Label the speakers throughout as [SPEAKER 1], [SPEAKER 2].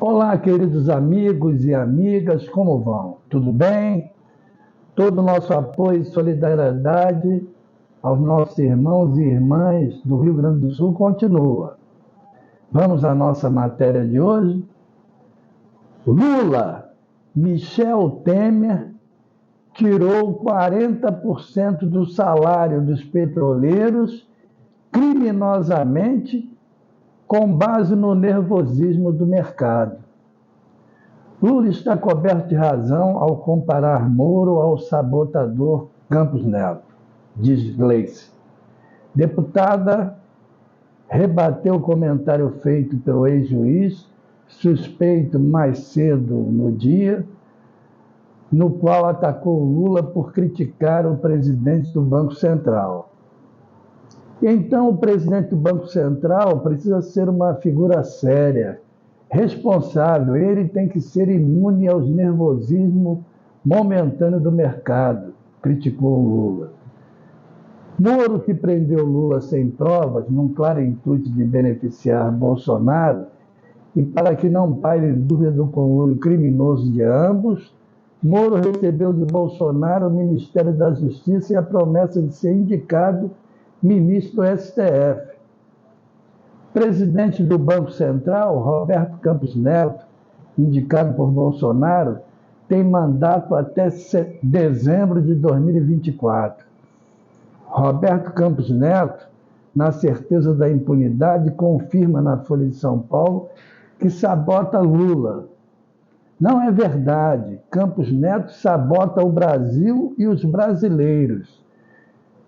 [SPEAKER 1] Olá, queridos amigos e amigas, como vão? Tudo bem? Todo o nosso apoio e solidariedade aos nossos irmãos e irmãs do Rio Grande do Sul continua. Vamos à nossa matéria de hoje. Lula, Michel Temer tirou 40% do salário dos petroleiros criminosamente com base no nervosismo do mercado. Lula está coberto de razão ao comparar Moro ao sabotador Campos Neto, diz Gleice. Deputada rebateu o comentário feito pelo ex-juiz, suspeito mais cedo no dia, no qual atacou Lula por criticar o presidente do Banco Central. Então, o presidente do Banco Central precisa ser uma figura séria, responsável. Ele tem que ser imune aos nervosismos momentâneos do mercado, criticou Lula. Moro, que prendeu Lula sem provas, num claro intuito de beneficiar Bolsonaro, e para que não paire dúvida do conluio criminoso de ambos, Moro recebeu de Bolsonaro o Ministério da Justiça e a promessa de ser indicado ministro do STF. Presidente do Banco Central, Roberto Campos Neto, indicado por Bolsonaro, tem mandato até dezembro de 2024. Roberto Campos Neto, na certeza da impunidade, confirma na Folha de São Paulo que sabota Lula. Não é verdade. Campos Neto sabota o Brasil e os brasileiros.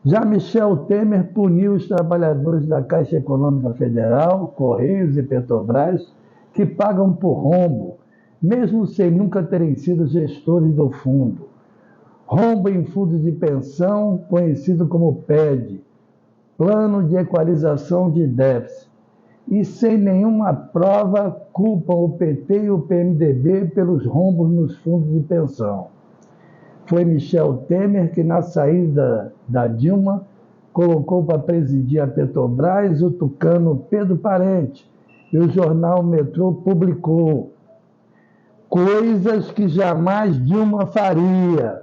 [SPEAKER 1] Já Michel Temer puniu os trabalhadores da Caixa Econômica Federal, Correios e Petrobras, que pagam por rombo, mesmo sem nunca terem sido gestores do fundo. Rombo em fundo de pensão, conhecido como PED, Plano de Equalização de Déficit. E sem nenhuma prova, culpam o PT e o PMDB pelos rombos nos fundos de pensão. Foi Michel Temer que, na saída da Dilma, colocou para presidir a Petrobras o tucano Pedro Parente, e o jornal Metrô publicou coisas que jamais Dilma faria.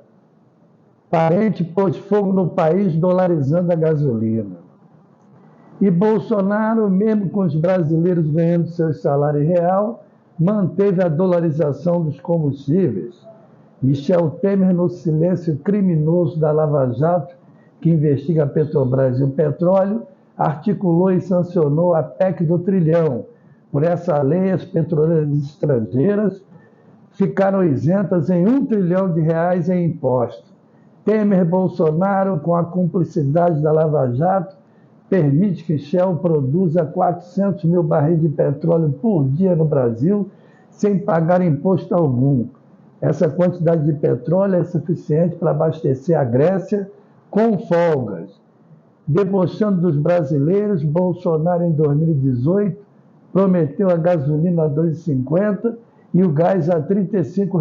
[SPEAKER 1] Parente pôs fogo no país dolarizando a gasolina. E Bolsonaro, mesmo com os brasileiros ganhando seu salário real, manteve a dolarização dos combustíveis. Michel Temer, no silêncio criminoso da Lava Jato, que investiga a Petrobras e o petróleo, articulou e sancionou a PEC do trilhão. Por essa lei, as petroleiras estrangeiras ficaram isentas em R$ 1 trilhão em impostos. Temer e Bolsonaro, com a cumplicidade da Lava Jato, permite que Shell produza 400 mil barris de petróleo por dia no Brasil, sem pagar imposto algum. Essa quantidade de petróleo é suficiente para abastecer a Grécia com folgas. Debochando dos brasileiros, Bolsonaro, em 2018, prometeu a gasolina a R$ 2,50 e o gás a R$ 35.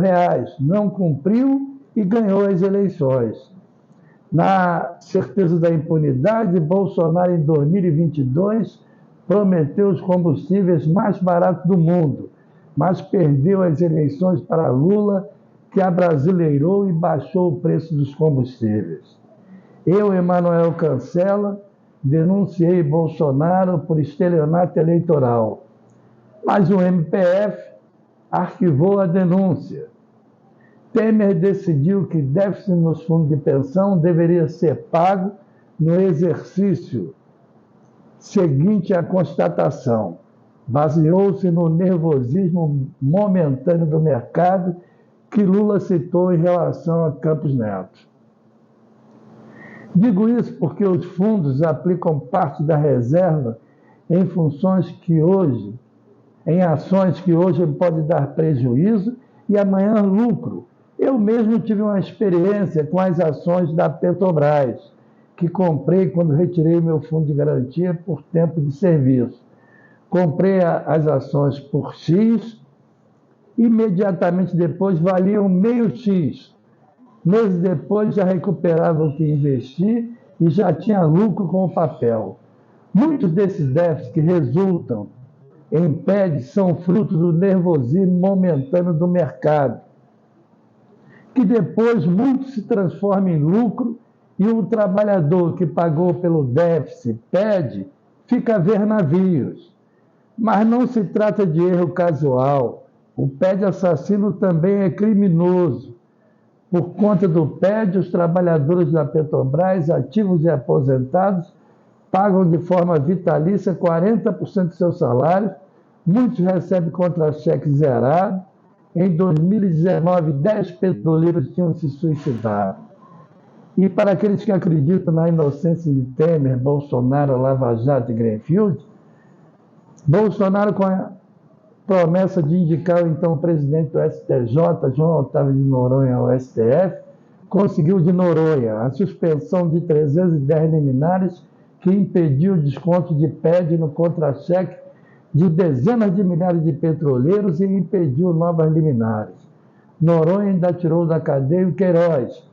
[SPEAKER 1] Não cumpriu e ganhou as eleições. Na certeza da impunidade, Bolsonaro, em 2022, prometeu os combustíveis mais baratos do mundo, mas perdeu as eleições para Lula, que abrasileirou e baixou o preço dos combustíveis. Eu, Emanuel Cancela, denunciei Bolsonaro por estelionato eleitoral, mas o MPF arquivou a denúncia. Temer decidiu que déficit nos fundos de pensão deveria ser pago no exercício seguinte à constatação. Baseou-se no nervosismo momentâneo do mercado que Lula citou em relação a Campos Neto. Digo isso porque os fundos aplicam parte da reserva em ações que hoje podem dar prejuízo e amanhã lucro. Eu mesmo tive uma experiência com as ações da Petrobras, que comprei quando retirei meu fundo de garantia por tempo de serviço. Comprei as ações por X, imediatamente depois valiam meio X. Meses depois já recuperava o que investi e já tinha lucro com o papel. Muitos desses déficits que resultam em PED são fruto do nervosismo momentâneo do mercado, que depois muito se transforma em lucro e o trabalhador que pagou pelo déficit PED fica a ver navios. Mas não se trata de erro casual. O PED assassino também é criminoso. Por conta do PED, os trabalhadores da Petrobras, ativos e aposentados, pagam de forma vitalícia 40% do seu salário, muitos recebem contra-cheque zerado. Em 2019, 10 petroleiros tinham se suicidado. E para aqueles que acreditam na inocência de Temer, Bolsonaro, Lava Jato e Greenfield, Bolsonaro, com a promessa de indicar o então presidente do STJ, João Otávio de Noronha, ao STF, conseguiu de Noronha a suspensão de 310 liminares que impediu o desconto de PED no contra-cheque de dezenas de milhares de petroleiros e impediu novas liminares. Noronha ainda tirou da cadeia o Queiroz,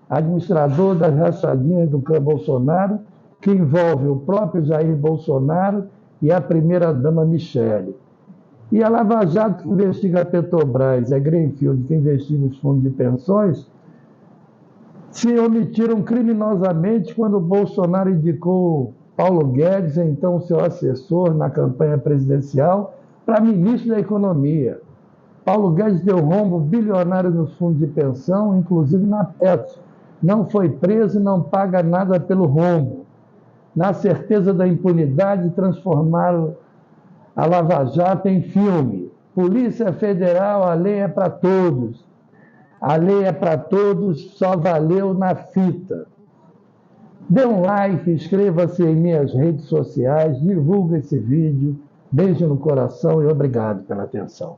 [SPEAKER 1] administrador das rachadinhas do clã Bolsonaro, que envolve o próprio Jair Bolsonaro e a primeira-dama Michele. E a Lava Jato, que investiga a Petrobras, e a Greenfield, que investiga os fundos de pensões, se omitiram criminosamente quando Bolsonaro indicou Paulo Guedes, então seu assessor na campanha presidencial, para ministro da Economia. Paulo Guedes deu rombo bilionário nos fundos de pensão, inclusive na Petro. Não foi preso e não paga nada pelo rombo. Na certeza da impunidade, transformaram a Lava Jato em filme. Polícia Federal, a lei é para todos. A lei é para todos, só valeu na fita. Dê um like, inscreva-se em minhas redes sociais, divulgue esse vídeo. Beijo no coração e obrigado pela atenção.